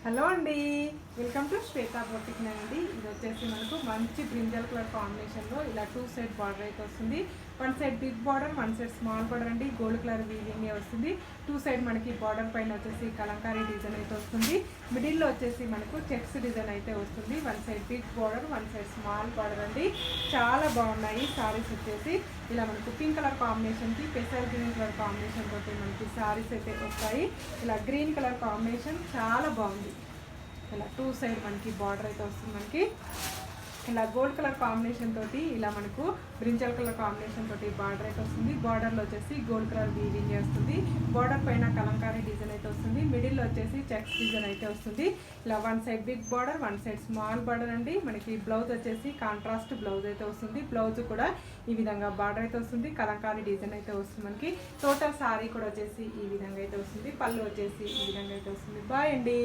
Hello అండి, welcome to Shweta boutique అండి. ఇది వచ్చేసి మనకు మంచి బ్రింజల్ కలర్ కాంబినేషన్లో ఇలా 2 సైడ్ బార్డర్ అయితే వస్తుంది. 1 side big border, 1 side small border అండి. గోల్డ్ కలర్ వీవింగ్ వస్తుంది. 2 సైడ్ మనకి బార్డర్ పైన వచ్చేసి కలంకారీ డిజైన్ అయితే వస్తుంది. మిడిల్లో వచ్చేసి మనకు చెక్స్ డిజైన్ అయితే వస్తుంది. 1 side big border, 1 side small border అండి. చాలా బాగున్నాయి సారీస్ వచ్చేసి. ఇలా మనకు పింక్ కలర్ కాంబినేషన్కి పెసర్ గ్రీన్ కలర్ కాంబినేషన్ తోటి మనకి సారీస్ అయితే వస్తాయి. ఇలా గ్రీన్ కలర్ కాంబినేషన్ చాలా బాగుంది. ఇలా 2 సైడ్ మనకి బార్డర్ అయితే వస్తుంది. మనకి ఇలా గోల్డ్ కలర్ కాంబినేషన్ తోటి ఇలా మనకు బ్రింజల్ కలర్ కాంబినేషన్ తోటి బార్డర్ అయితే వస్తుంది. బార్డర్లో వచ్చేసి గోల్డ్ కలర్ వీవింగ్ వస్తుంది. బార్డర్ పైన కలంకారీ డిజైన్ అయితే వస్తుంది. మిడిల్లో వచ్చేసి చెక్స్ డిజైన్ అయితే వస్తుంది. ఇలా 1 side big border, 1 side small border అండి. మనకి బ్లౌజ్ వచ్చేసి కాంట్రాస్ట్ బ్లౌజ్ అయితే వస్తుంది. బ్లౌజ్ కూడా ఈ విధంగా బార్డర్ అయితే వస్తుంది. కలంకారీ డిజైన్ అయితే వస్తుంది. మనకి టోటల్ సారీ కూడా వచ్చేసి ఈ విధంగా అయితే వస్తుంది. పళ్ళు వచ్చేసి ఈ విధంగా అయితే వస్తుంది. బాయ్ అండి.